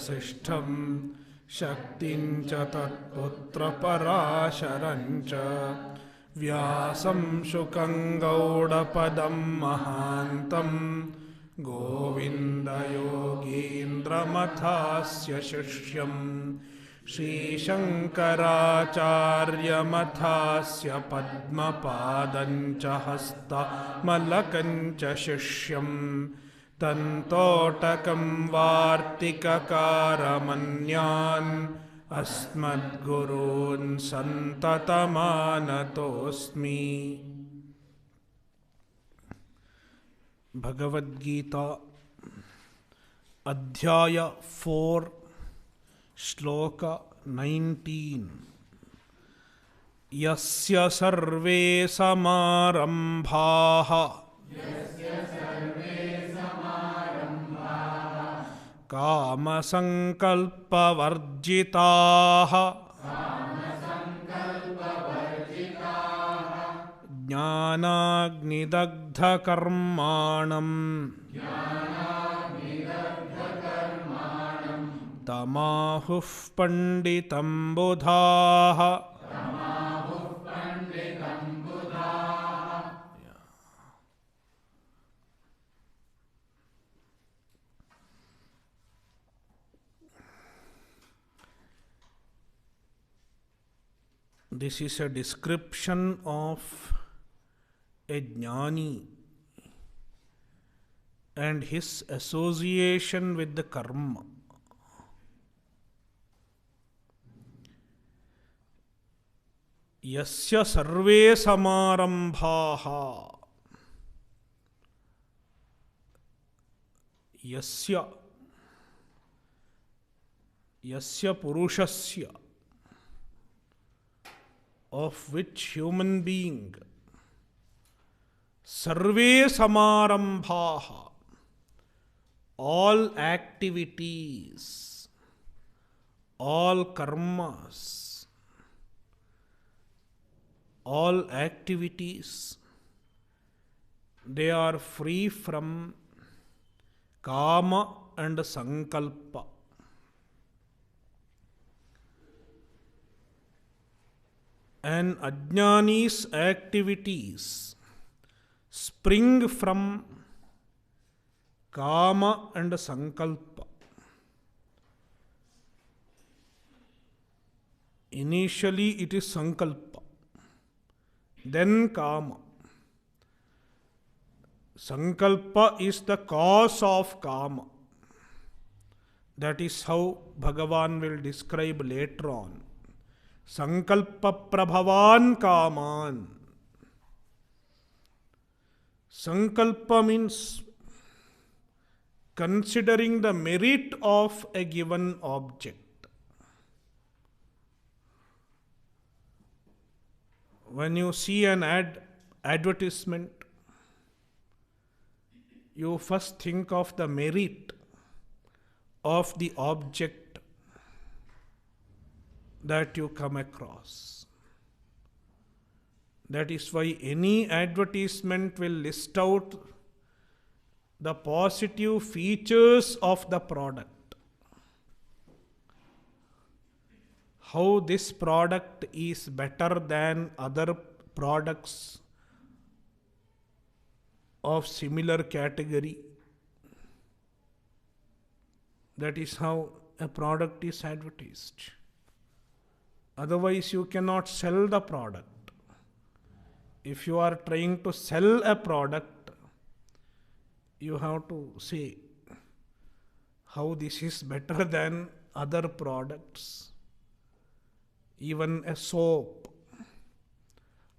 वसिष्ठं शक्तिं च तत्पुत्रपराशरं च व्यासं शुकं गौडपदं महान्तं गोविन्दयोगीन्द्रमथास्य शिष्यं श्रीशङ्कराचार्यमथास्य पद्मपादं च हस्तमलकं च शिष्यं तन्तोटकं वार्तिककारमन्यान् अस्मद्गुरून् सन्ततमानतोऽस्मि। भगवद्गीता अध्याय 4 श्लोक 19। यस्य सर्वे समारम्भाः कामसङ्कल्पवर्जिताः ज्ञानाग्निदग्धकर्माणं तमाहुः पण्डितं बुधाः। This is a description of a jnani and his association with the karma. Yasya sarve samarambhaha. Yasya purushasya, of which human being, sarve samarambhaha, all activities, all karmas, all activities, they are free from kama and sankalpa. And ajnani's activities spring from kama and sankalpa. Initially it is sankalpa, then kama. Sankalpa is the cause of kama. That is how Bhagavan will describe later on. Sankalpa prabhavan kaman. Sankalpa means considering the merit of a given object. When you see an advertisement, you first think of the merit of the object that you come across. That is why any advertisement will list out the positive features of the product. How this product is better than other products of similar category. That is how a product is advertised. Otherwise, you cannot sell the product. If you are trying to sell a product, you have to say how this is better than other products. Even a soap.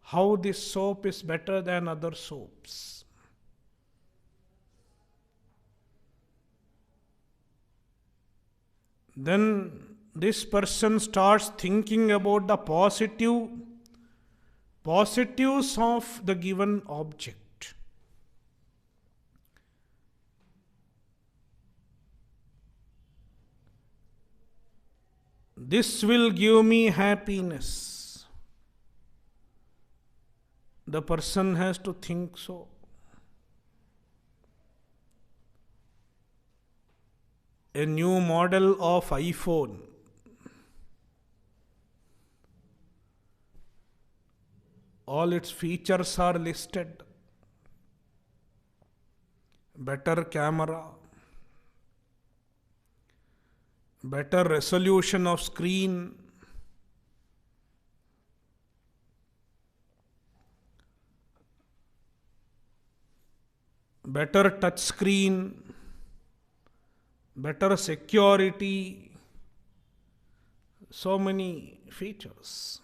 How this soap is better than other soaps. Then this person starts thinking about the positives of the given object. This will give me happiness. The person has to think so. a new model of iPhone, all its features are listed. Better camera, better resolution of screen, better touch screen, better security, so many features.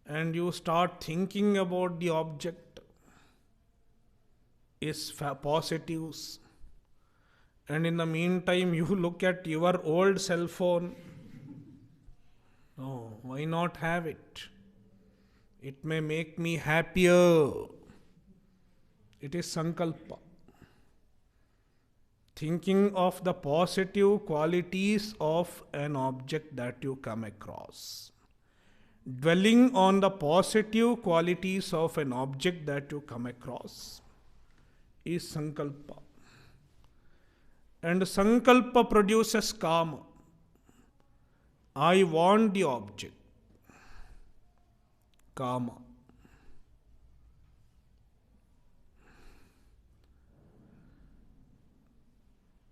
And you start thinking about the object is positives. And in the meantime, you look at your old cell phone. No, why not have it? It may make me happier. It is sankalpa. Thinking of the positive qualities of an object that you come across. Dwelling on the positive qualities of an object that you come across is sankalpa. And sankalpa produces kama. I want the object. Kama.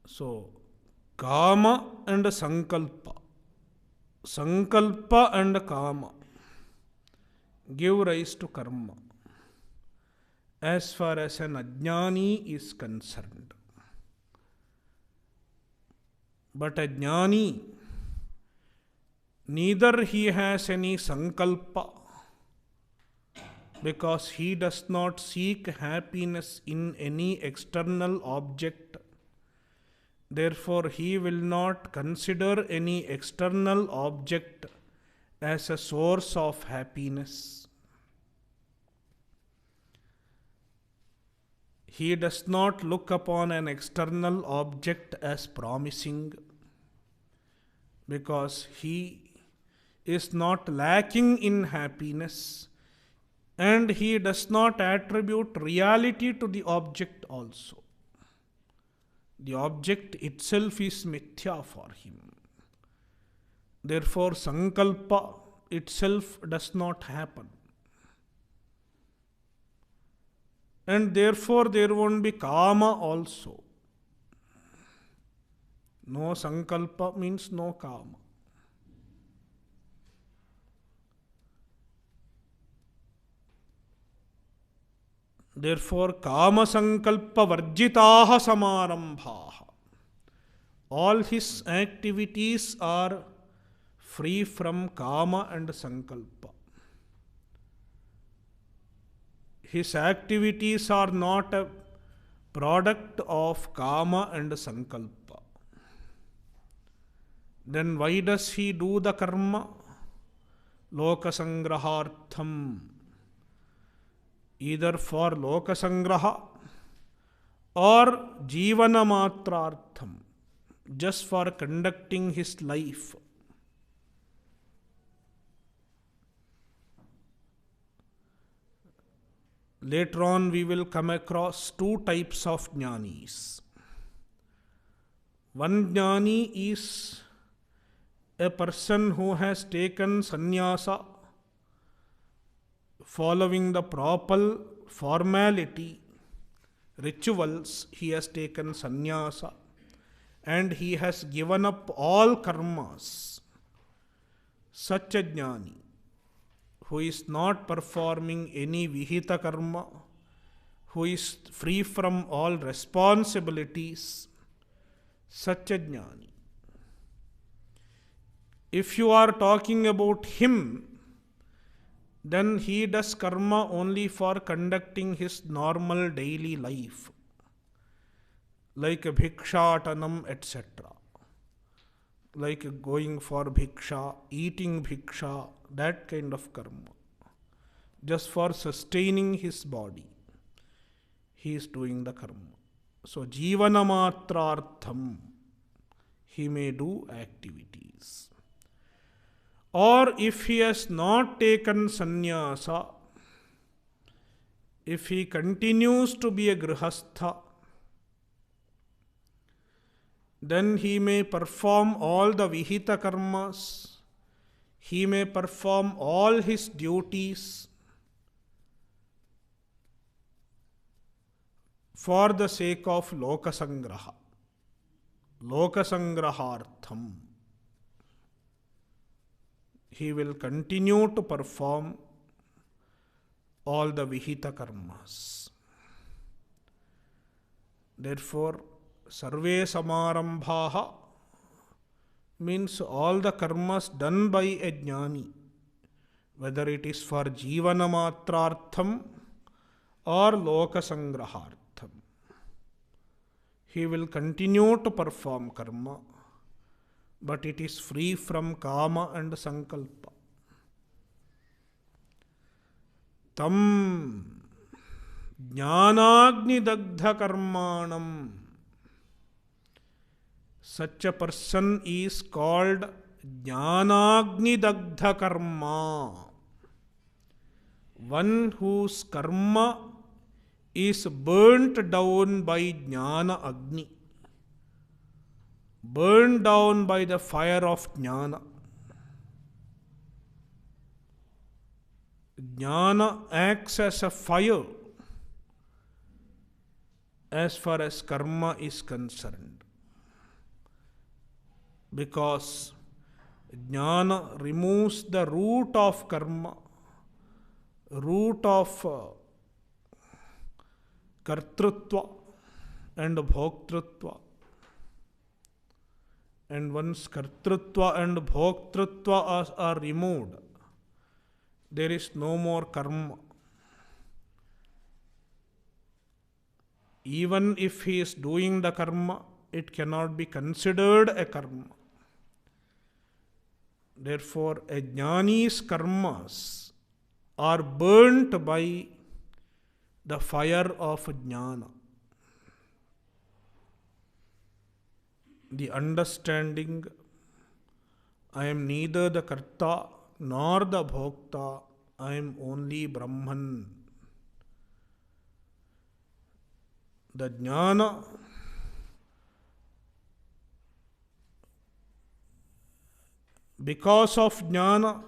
So, kama and sankalpa. Sankalpa and kama give rise to karma as far as an ajnani is concerned. But a jnani, neither he has any sankalpa, because he does not seek happiness in any external object. Therefore, he will not consider any external object as a source of happiness. He does not look upon an external object as promising, because he is not lacking in happiness, and he does not attribute reality to the object also. The object itself is mithya for him. Therefore, sankalpa itself does not happen. And therefore, there won't be kama also. No sankalpa means no kama. Therefore, kama sankalpa varjitaha samarambhaha. All his activities are free from kama and sankalpa. His activities are not a product of kama and sankalpa. Then why does he do the karma? Lokasangrahartham. Either for lokasangraha or jivanamatrartham, just for conducting his life. Later on, we will come across two types of jnanis. One jnani is a person who has taken sannyasa, following the proper formality, rituals. He has taken sannyasa and he has given up all karmas. Such a jnani, who is not performing any vihita karma, who is free from all responsibilities, such a jnani. If you are talking about him, then he does karma only for conducting his normal daily life, like bhikshatanam, etc. Like going for bhiksha, eating bhiksha, that kind of karma. Just for sustaining his body, he is doing the karma. So, jivanamatrartham, he may do activities. Or if he has not taken sannyasa, if he continues to be a grihastha, then he may perform all the vihita karmas, he may perform all his duties for the sake of lokasangraha, lokasangrahartham. He will continue to perform all the vihita karmas. Therefore, sarve samarambhaha means all the karmas done by a jnani, whether it is for jivana matrartham or lokasangrahartham. He will continue to perform karma, but it is free from kama and sankalpa. Tam jnanagni dagdha karmanam. Such a person is called jnanagni dagdha karma. One whose karma is burnt down by jnana agni, burned down by the fire of jnana. Jnana acts as a fire as far as karma is concerned, because jnana removes the root of karma, root of kartrutva and bhoktrutva. And once kartrutva and bhoktrutva are removed, there is no more karma. Even if he is doing the karma, it cannot be considered a karma. Therefore, a jnani's karmas are burnt by the fire of jnana. The understanding, I am neither the karta nor the bhokta, I am only Brahman. The jnana because of jnana,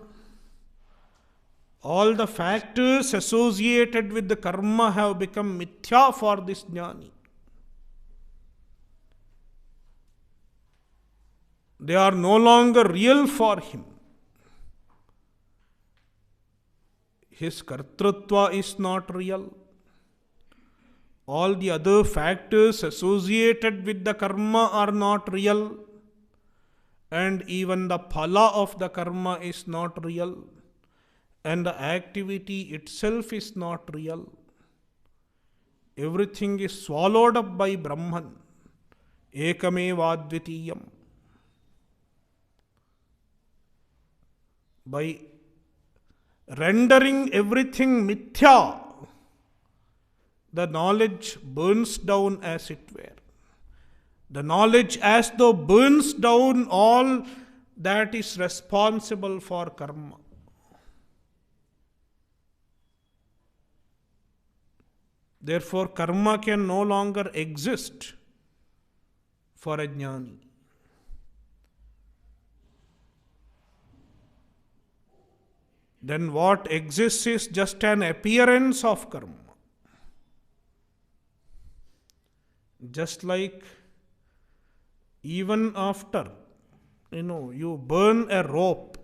all the factors associated with the karma have become mithya for this jnani. They are no longer real for him. His kartrutva is not real. All the other factors associated with the karma are not real. And even the phala of the karma is not real. And the activity itself is not real. Everything is swallowed up by Brahman. Ekameva advitiyam. By rendering everything mithya, the knowledge burns down as it were. The knowledge as though burns down all that is responsible for karma. Therefore, karma can no longer exist for a jnani. Then what exists is just an appearance of karma. Just like even after, you burn a rope.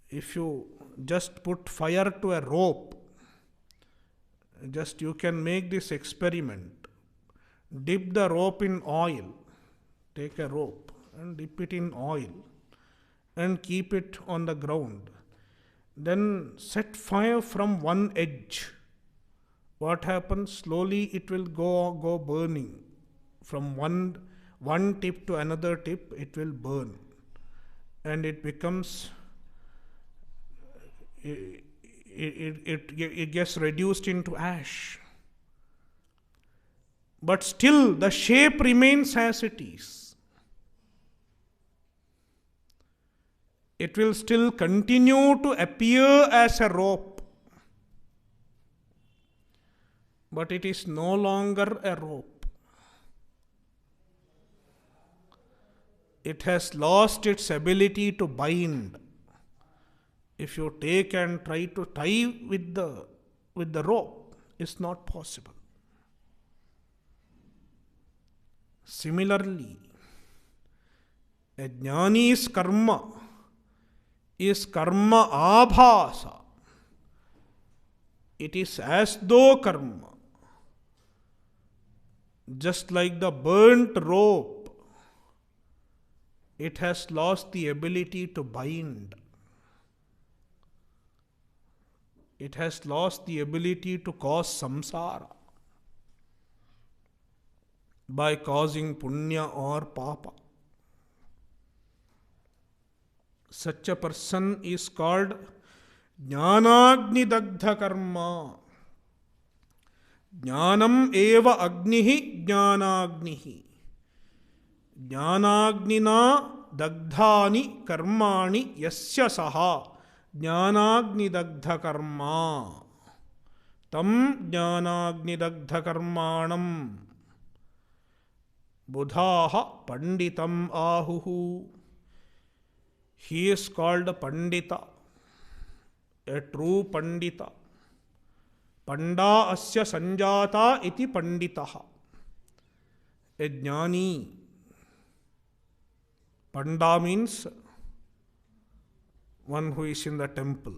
If you just put fire to a rope, you can make this experiment. Dip the rope in oil. Take a rope and dip it in oil and keep it on the ground. Then set fire from one edge. What happens? Slowly it will go burning. From one tip to another tip, it will burn. And it becomes, it gets reduced into ash. But still the shape remains as it is. It will still continue to appear as a rope. But it is no longer a rope. it has lost its ability to bind. If you take and try to tie with the rope, it's not possible. Similarly, a jnani's karma is karma abhasa. It is as though karma. Just like the burnt rope, it has lost the ability to bind. It has lost the ability to cause samsara by causing punya or papa. Such a person is called jnanagni dagdha karma. Jnanam eva agnihi jnanagnihi. Jnanagnina dagdhani karmani yasya saha jnanagni dagdha karma. Tam jnanagni dagdha karmanam budhaha panditam ahuhu. He is called Pandita, a true Pandita. Panda asya sanjata iti panditaha. A jnani. Panda means one who is in the temple.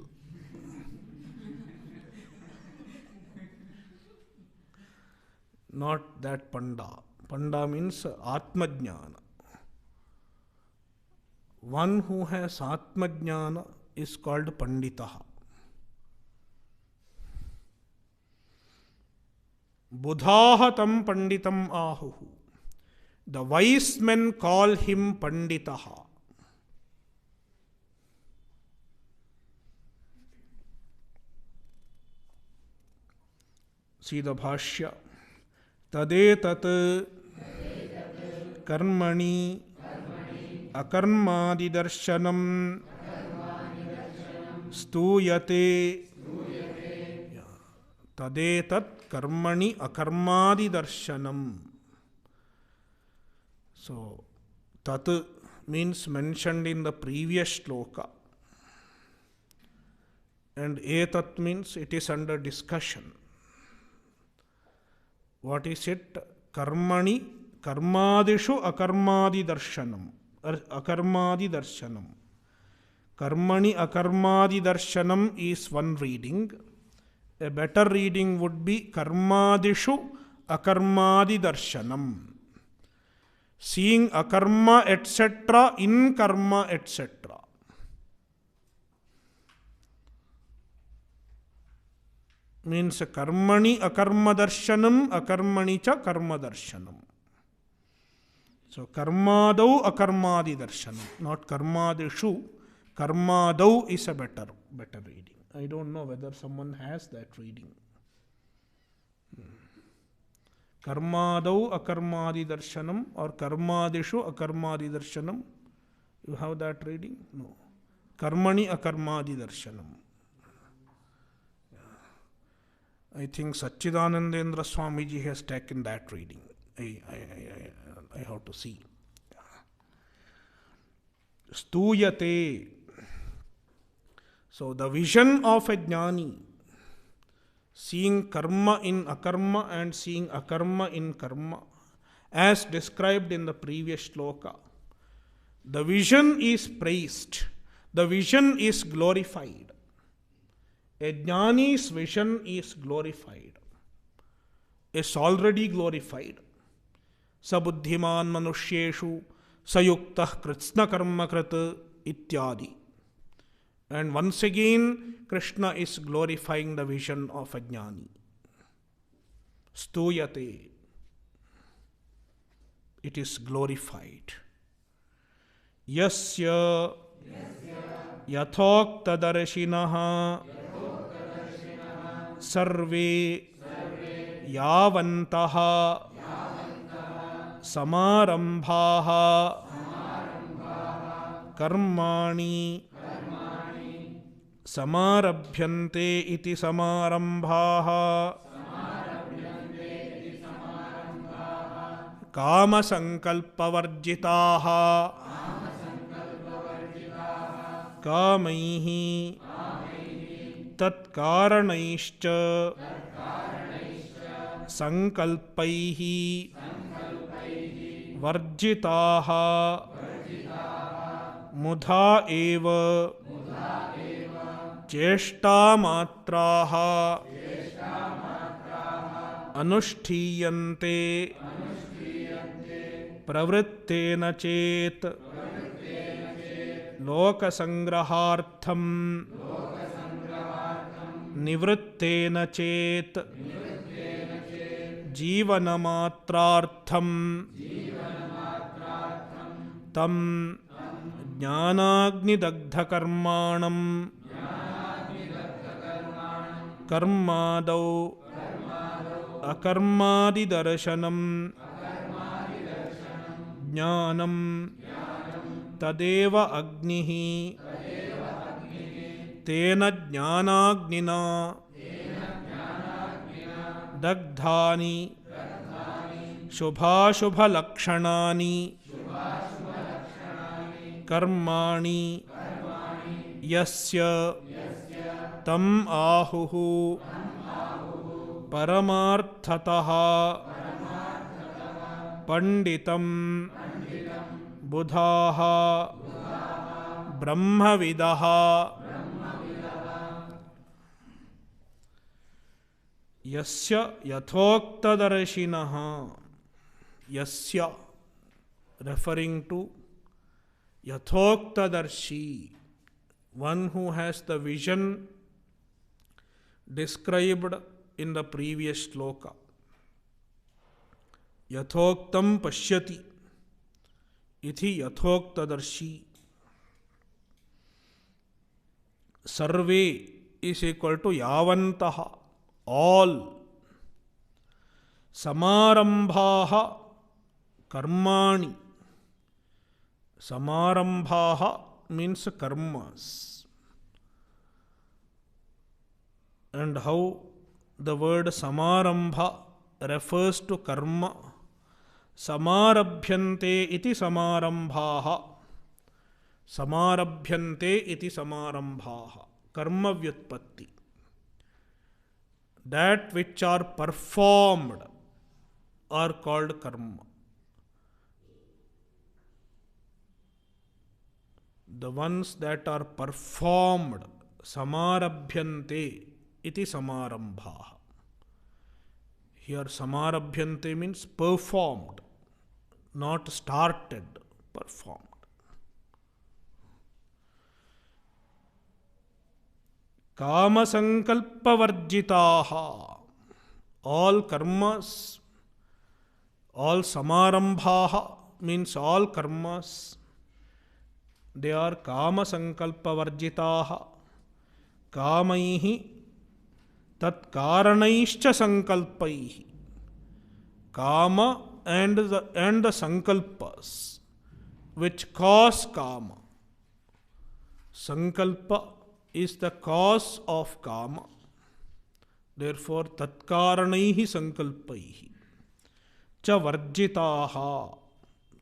Not that Panda. Panda means Atmajnana. One who has Atmajnana is called Panditaha. Budhaha tam panditam ahuhu. The wise men call him Panditaha. See the Bhashya. Tadetat karmani akarmadi darshanam stuyate. Tadetat karmani akarmadi darshanam. So, tat means mentioned in the previous shloka. And etat means it is under discussion. What is it? Karmani, karmadishu akarmadi darshanam. Akarmadi darshanam. Karmani akarmadi darshanam is one reading. A better reading would be karmadishu akarmadi darshanam. Seeing akarma etc. in karma etc. Means karmani akarma darshanam, akarmani cha karma darshanam. So karmadau akarmadi darshanam, not karmadishu. Karmadau is a better reading. I don't know whether someone has that reading. Karmadau akarmadi darshanam or karmadishu akarmadi darshanam. You have that reading? No. Karmani akarmadi darshanam. I think Satchidanandendra Swamiji has taken that reading. I have to see. Stuyate. So the vision of a jnani, seeing karma in akarma and seeing akarma in karma, as described in the previous shloka. The vision is praised. The vision is glorified. A jnani's vision is glorified. It's already glorified. Sabuddhiman manushyeshu sayuktah kritsna karma krat ityadi. And once again, Krishna is glorifying the vision of a jnani. Stuyate. It is glorified. Yasya yathokta darshinaha sarve yavantaha samarambhaha karmani samarabhyante iti samarambhaha कामसङ्कल्पवर्जिताः कामैः तत्कारणैश्च संकल्पैः वर्जिताः मुधा एव चेष्टामात्राः अनुष्ठीयन्ते प्रवृत्तेन चेत् लोकसंग्रहार्थं निवृत्तेन चेत् जीवनमात्रार्थं तं ज्ञानाग्निदग्धकर्माणं कर्मादौ अकर्मादिदर्शनं ज्ञानं तदेव अग्निः तेन ज्ञानाग्निना दग्धानि शुभाशुभलक्षणानि कर्माणि यस्य तम् आहुः परमार्थतः पंडितं बुधाः ब्रह्मविदः यस्य यथोक्तदर्शिनः यस्य referring to यथोक्तदर्शी one who has the vision described in the previous shloka यथोक्तं पश्यति इति यथोक्तदर्शी सर्वे is equal to यावन्तः all समारंभाः कर्माणि समारंभाः means karmas and how the word samarambha refers to karma samarabhyante iti samarambhaah samarabhyante iti samarambhaah karma vyutpatti that which are performed are called karma. The ones that are performed, samarabhyante iti samarambhaah. Here samarabhyante means performed, not started, performed. Kamasankalpavarjitaha. All karmas, all samarambhaah means all karmas. They are kamasankalpavarjitaha. Kamaihi tatkaranaischa sankalpaihi. Kama and the sankalpas which cause kama. Sankalpa is the cause of kama. Therefore, tatkaranaihi sankalpaihi cha varjitaha.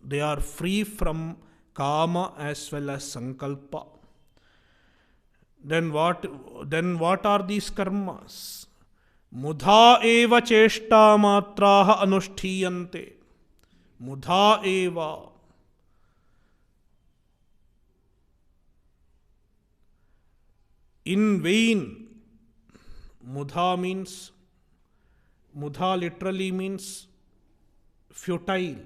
They are free from kama as well as sankalpa. Then what are these karmas? Mudha eva cheshta matraha anushthiyante. Mudha eva. In vain. Mudha means, mudha literally means futile,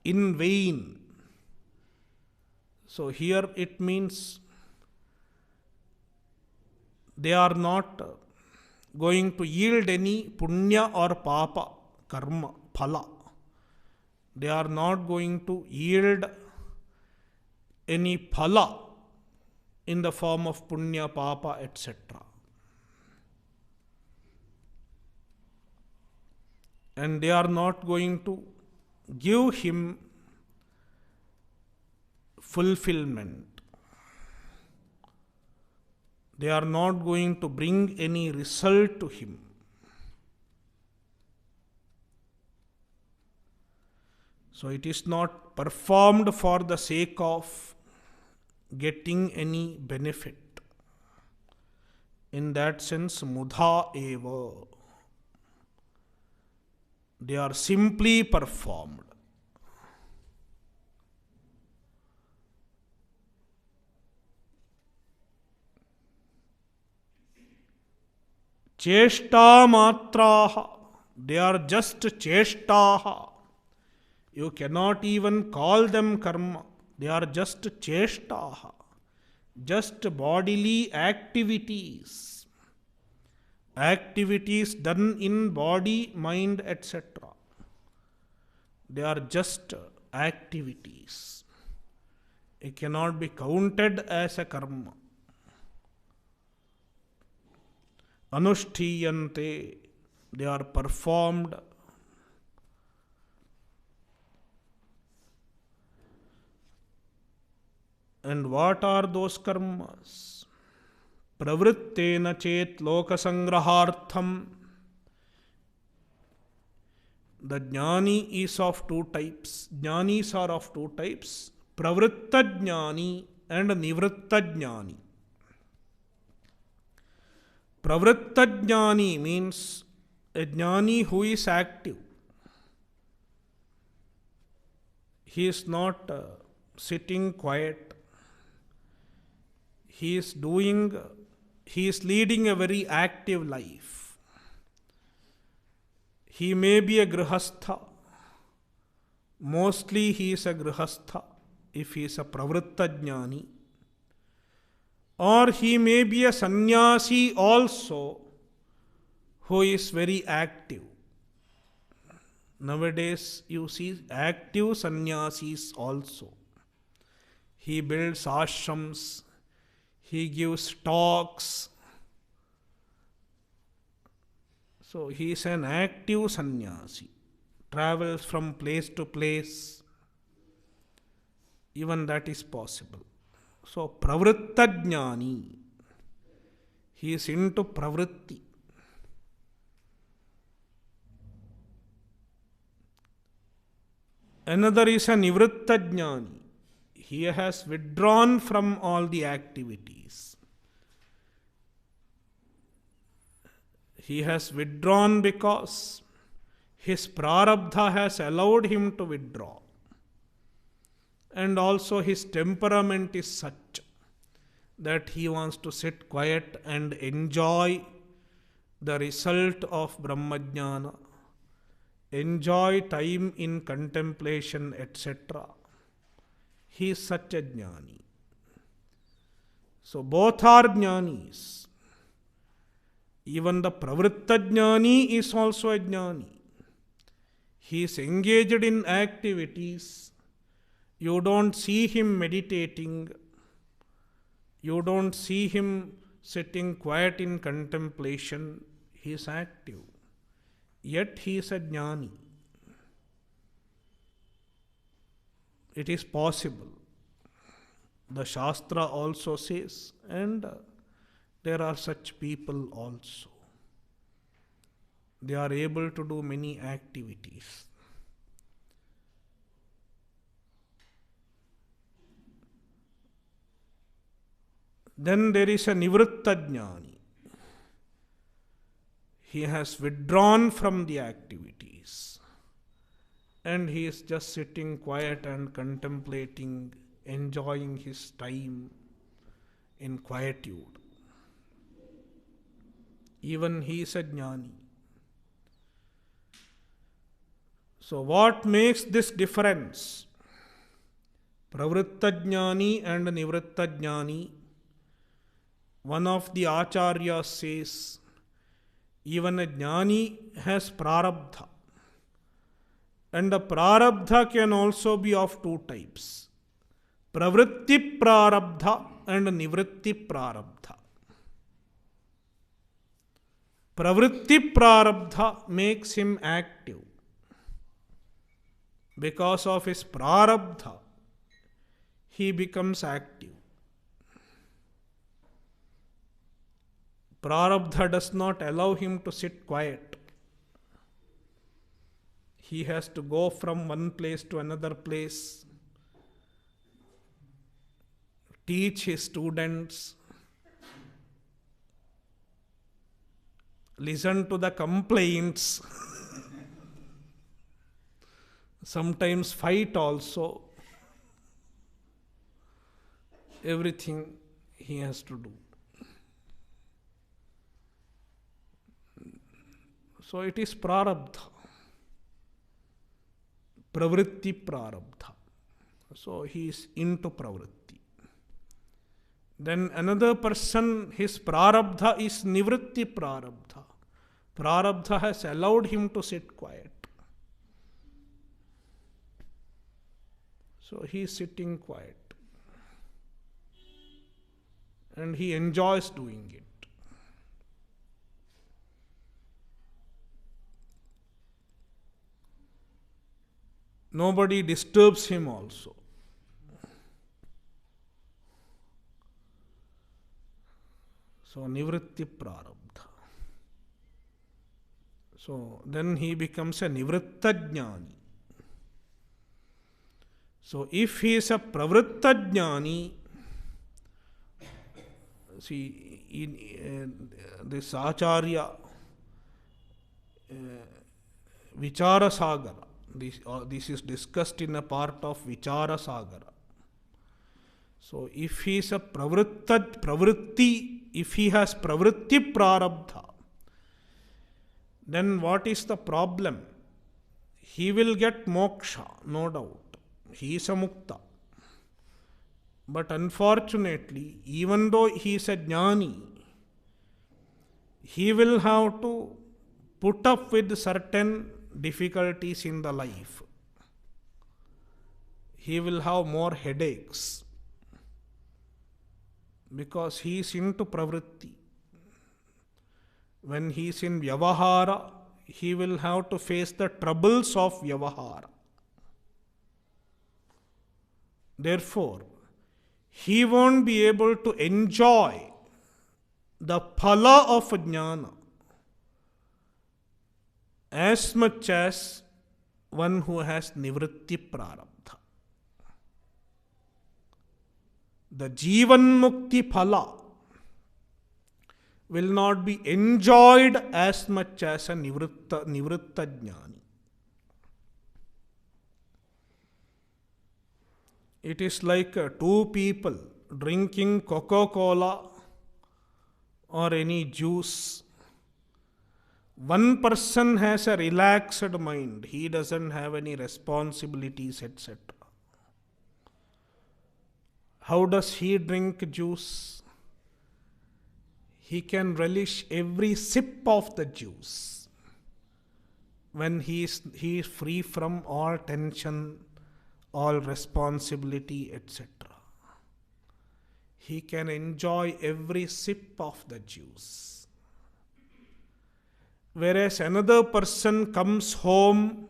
in vain. So here it means they are not going to yield any punya or papa, karma, phala. They are not going to yield any phala in the form of punya, papa, etc. And they are not going to give him fulfillment. They are not going to bring any result to him. So it is not performed for the sake of getting any benefit. In that sense, mudha eva. They are simply performed. Cheshta matraha. They are just cheshtaha. You cannot even call them karma. They are just cheshtaha. Just bodily activities. Activities done in body, mind, etc. They are just activities. It cannot be counted as a karma. Anushtiyante, they are performed. And what are those karmas? Pravrittena chet lokasangrahartham. The jnani is of two types. Jnanis are of two types. Pravritta jnani and nivritta jnani. Pravritta jnani means a jnani who is active. He is not sitting quiet. He is leading a very active life. He may be a grihastha. Mostly he is a grihastha if he is a pravritta jnani. Or he may be a sannyasi also who is very active. Nowadays you see active sannyasis also. He builds ashrams. He gives talks. So he is an active sannyasi. Travels from place to place. Even that is possible. So pravritta jnani. He is into pravritti. Another is a nivritta jnani. He has withdrawn from all the activities. He has withdrawn because his prarabdha has allowed him to withdraw. And also his temperament is such that he wants to sit quiet and enjoy the result of Brahmajnana, enjoy time in contemplation, etc. He is such a jnani. So both are jnanis. Even the pravritta jnani is also a jnani. He is engaged in activities. You don't see him meditating. You don't see him sitting quiet in contemplation. He is active. Yet he is a jnani. It is possible. The Shastra also says, and there are such people also. They are able to do many activities. Then there is a nivritta jnani. He has withdrawn from the activities. And he is just sitting quiet and contemplating, enjoying his time in quietude. Even he is a jnani. So what makes this difference? Pravritta jnani and nivritta jnani. One of the acharyas says, even a jnani has prarabdha. And the prarabdha can also be of two types. Pravritti prarabdha and nivritti prarabdha. Pravritti prarabdha makes him active. Because of his prarabdha, he becomes active. Prarabdha does not allow him to sit quiet. He has to go from one place to another place, teach his students, listen to the complaints, sometimes fight also. Everything he has to do. So it is prarabdha. Pravritti prarabdha. So he is into pravritti. Then another person, his prarabdha is nivritti prarabdha. Prarabdha has allowed him to sit quiet. So he is sitting quiet. And he enjoys doing it. Nobody disturbs him also. So, nivritti prarabdha. So, then he becomes a nivritta jnani. So, if he is a pravritta jnani, see, in this Acharya Vichara Sagara, this is discussed in a part of Vichara Sagara. So, if he is a pravritti, if he has pravritti prarabdha, then what is the problem? He will get moksha, no doubt. He is a mukta. But unfortunately, even though he is a jnani, he will have to put up with certain difficulties in the life. He will have more headaches because he is into pravritti. When he is in vyavahara, he will have to face the troubles of vyavahara. Therefore, he won't be able to enjoy the phala of jnana as much as one who has nivritti prarabdha. The jivan mukti phala will not be enjoyed as much as a nivritta jnani. It is like two people drinking Coca-Cola or any juice. One person has a relaxed mind. He doesn't have any responsibilities, etc. How does he drink juice? He can relish every sip of the juice when he is free from all tension, all responsibility, etc. He can enjoy every sip of the juice. Whereas another person comes home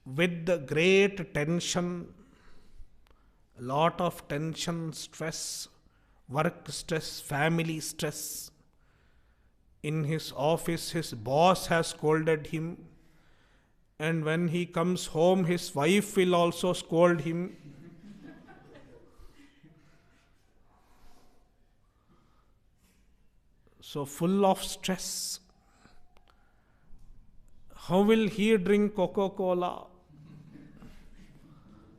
with the great tension, a lot of tension, stress, work stress, family stress. In his office, his boss has scolded him. And when he comes home, his wife will also scold him. So full of stress. How will he drink Coca-Cola?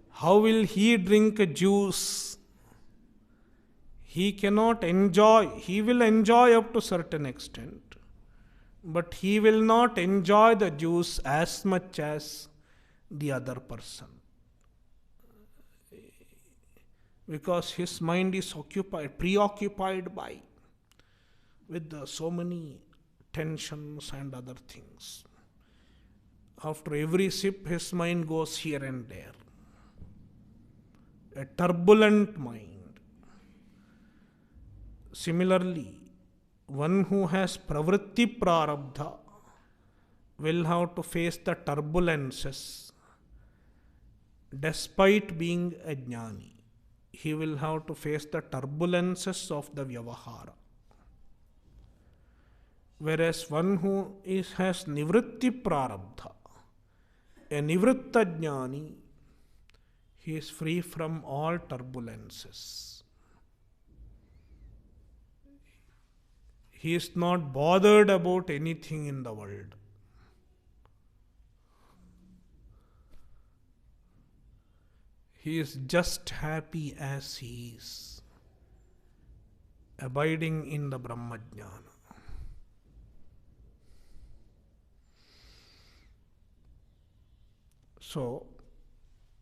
How will he drink a juice? He cannot enjoy. He will enjoy up to a certain extent. But he will not enjoy the juice as much as the other person. Because his mind is preoccupied with so many tensions and other things. After every sip, his mind goes here and there. A turbulent mind. Similarly, one who has pravritti prarabdha will have to face the turbulences despite being a jnani. He will have to face the turbulences of the vyavahara. Whereas one who has nivritti prarabdha, A nivritta jnani, he is free from all turbulences. He is not bothered about anything in the world. He is just happy as he is, abiding in the Brahmajnana. So,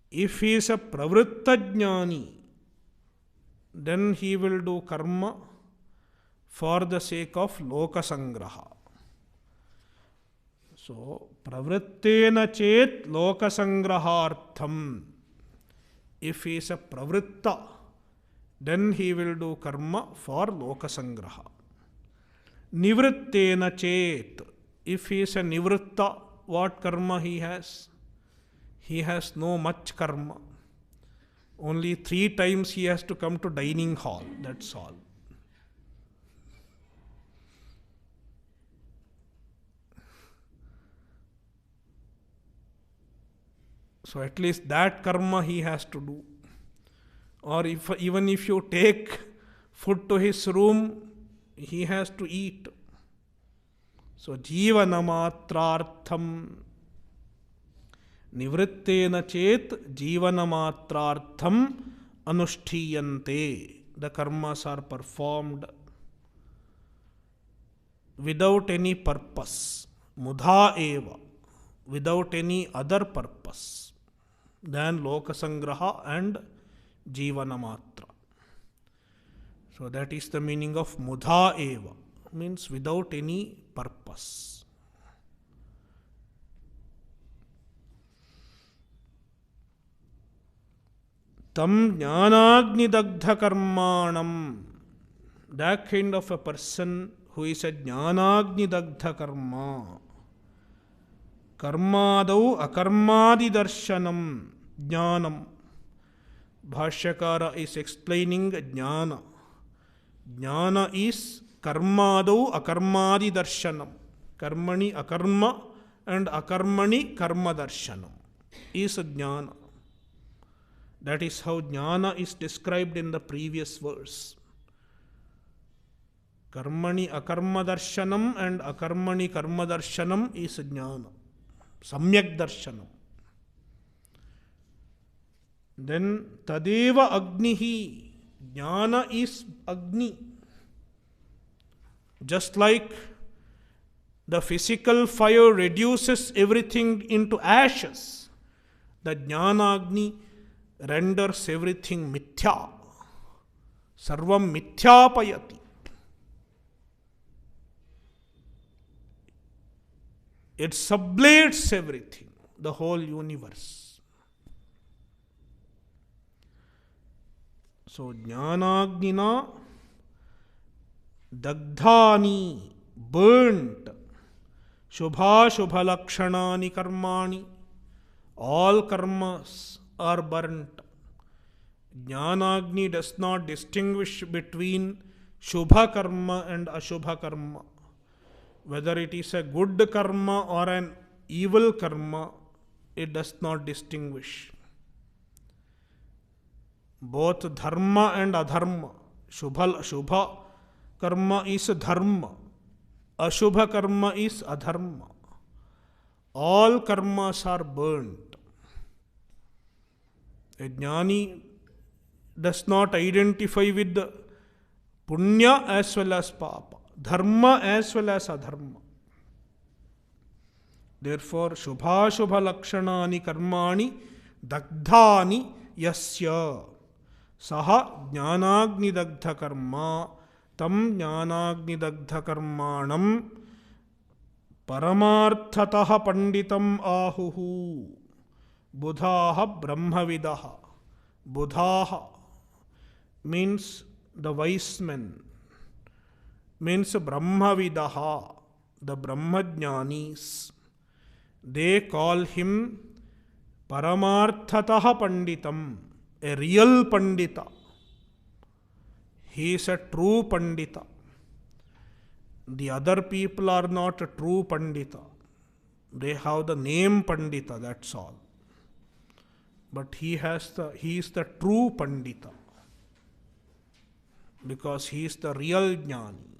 if he is a pravritta jnani, then he will do karma for the sake of loka sangraha. So, pravrittena chet loka sangrahartham. If he is a pravritta, then he will do karma for loka sangraha. Nivrittena chet. If he is a nivritta, what karma he has? He has no much karma. Only 3 times he has to come to dining hall. That's all. So at least that karma he has to do. Or even if you take food to his room, he has to eat. So jivanamatrartham. Nivrittena chet jivanamatrartham anushtiyante. The karmas are performed without any purpose. Mudha eva. Without any other purpose than lokasangraha and jivanamatra. So that is the meaning of mudha eva, means without any purpose. Tam jnanagni dagdha karmanam. That kind of a person who is a jnanagni dagdha karma. Karmadau akarmadi darshanam jnanam. Bhashyakara is explaining jnana. Jnana is karmadau akarmadi darshanam. Karmani akarma and akarmani karma darshanam is jnana. That is how jnana is described in the previous verse. Karmani akarma darshanam and akarmani karma darshanam is jnana. Samyak darshanam. Then tadeva agnihi. Jnana is agni. Just like the physical fire reduces everything into ashes, the jnana agni renders everything mithya. Sarvam mithyapayati. It sublates everything, the whole universe. So, jnanagnina dagdhani, burnt, shubha shubhalakshanani karmani, all karmas are burnt. Jnanagni does not distinguish between shubha karma and ashubha karma. Whether it is a good karma or an evil karma, it does not distinguish. Both dharma and adharma. Shubha karma is dharma. Ashubha karma is adharma. All karmas are burnt. A jnani does not identify with the punya as well as papa, dharma as well as adharma. Therefore, shubha lakshanani karmani dagdhani yasya saha jnanagni dagdha karma tam jnanagni dagdha karmanam paramarthataha panditam ahuhu buddhaha brahmavidaha. Buddhaha means the wise men, means brahmavidaha, the brahmajnanis. They call him paramarthataha panditam, a real pandita. He is a true pandita. The other people are not a true pandita. They have the name Pandita, that's all. But he is the true Pandita. Because he is the real Jnani.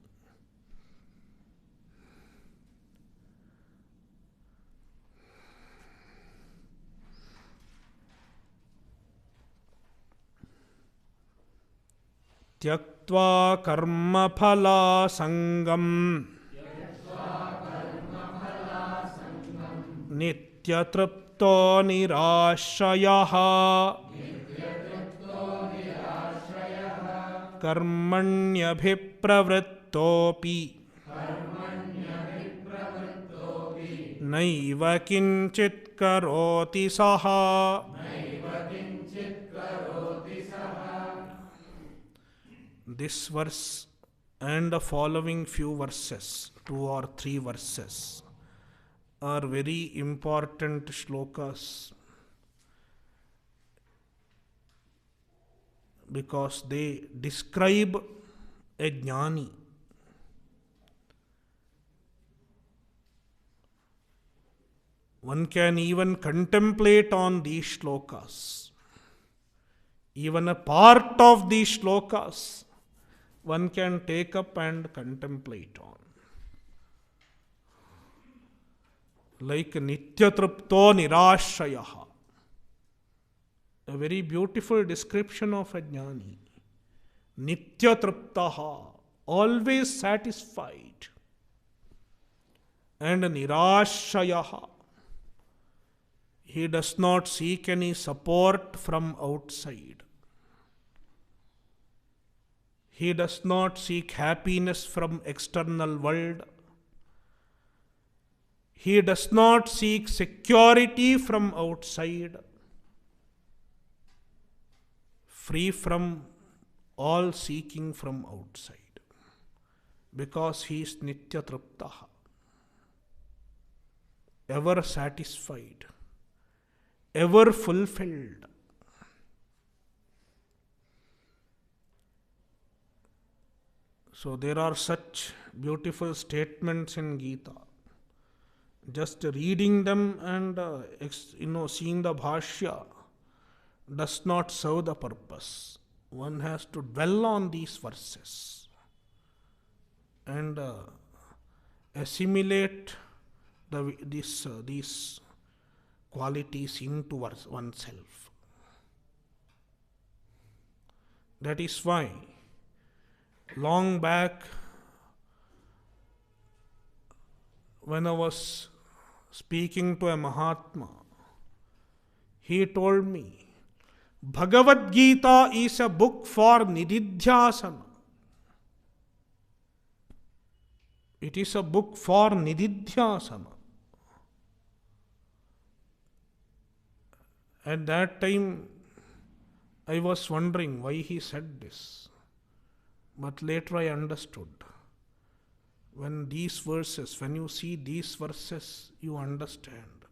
Tyaktva karma phala sangam nitya tripto nirashayaha karmanyabhipravrittopi naiva kinchit karoti saha. This verse and the following few verses, 2 or 3 verses, are very important shlokas because they describe a jnani. One can even contemplate on these shlokas. Even a part of these shlokas one can take up and contemplate on. Like Nitya Tripto Nirashayaha. A very beautiful description of a jnani. Nitya Triptaha, always satisfied. And Nirashayaha, he does not seek any support from outside. He does not seek happiness from external world. He does not seek security from outside. Free from all seeking from outside. Because he is Nitya Triptaha. Ever satisfied. Ever fulfilled. So there are such beautiful statements in Gita. Just reading them and seeing the bhashya does not serve the purpose. One has to dwell on these verses and assimilate these qualities into oneself. That is why long back, when I was speaking to a Mahatma, he told me, Bhagavad Gita is a book for Nididhyasana. It is a book for Nididhyasana. At that time, I was wondering why he said this. But later I understood. When you see these verses, you understand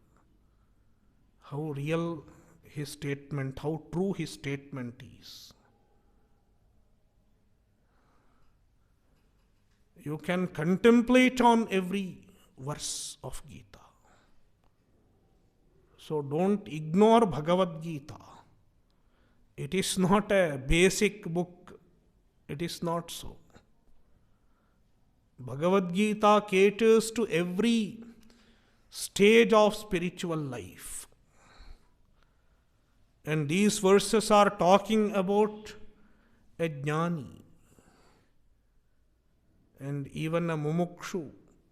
how real his statement, how true his statement is. You can contemplate on every verse of Gita. So don't ignore Bhagavad Gita. It is not a basic book. It is not so. Bhagavad Gita caters to every stage of spiritual life. And these verses are talking about a jnani and even a mumukshu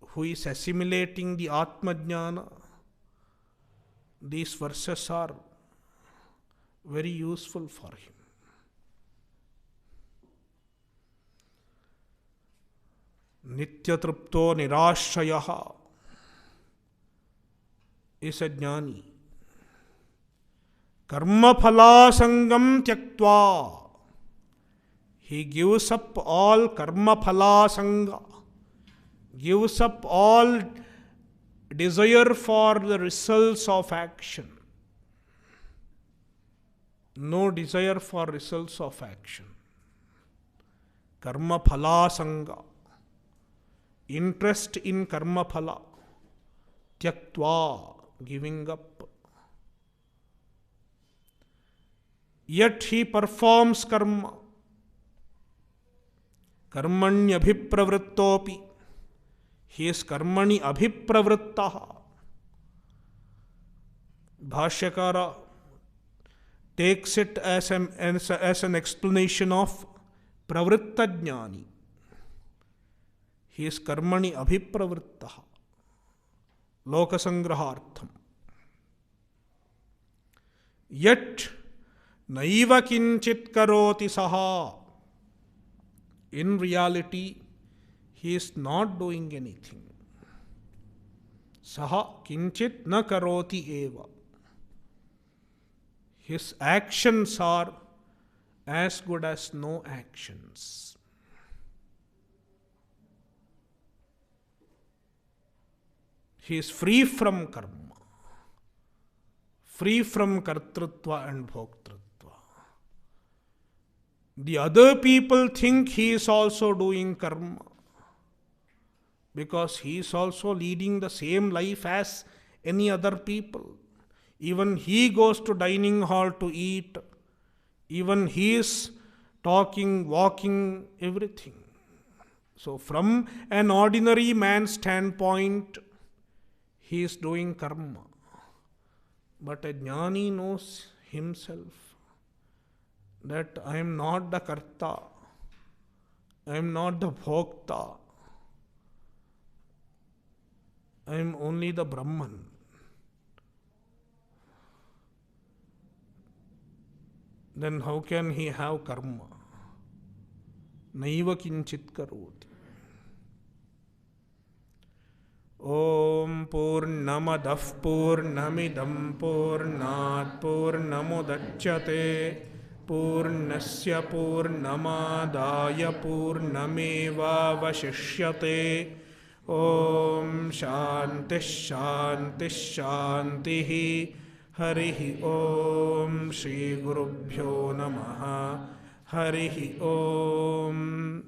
who is assimilating the Atma Jnana. These verses are very useful for him. Nitya Tripto Nirashayaha is a jnani. Karma phala sangam tyaktva. He gives up all karma phala sanga. Gives up all desire for the results of action. No desire for results of action. Karma phala, sanga. Interest in karma phala. tyaktva, giving up. Yet he performs karma. Karmani abhipravrittopi. He is karmani abhipravrittaha. Bhashyakara takes it as an explanation of pravritta jnani. He is karmani abhipravrittaha. Lokasangrahartham. Yet naiva kinchit karoti saha. In reality, he is not doing anything. Saha kinchit na karoti eva. His actions are as good as no actions. He is free from karma, free from kartrutva and bhoktrutva. The other people think he is also doing karma because he is also leading the same life as any other people. Even he goes to dining hall to eat. Even he is talking, walking, everything. So from an ordinary man's standpoint, he is doing karma. But a jnani knows himself that I am not the karta, I am not the bhokta, I am only the Brahman. Then how can he have karma? Naiva kinchit karoti. Om Purnamadav Purnamidam Purnat Purnamudachyate Purnasya Purnamadaya Purnameva Vashishyate. Om Shanti Shanti Shanti. Harihi Om Shri Gurubhyo Namaha. Harihi Om.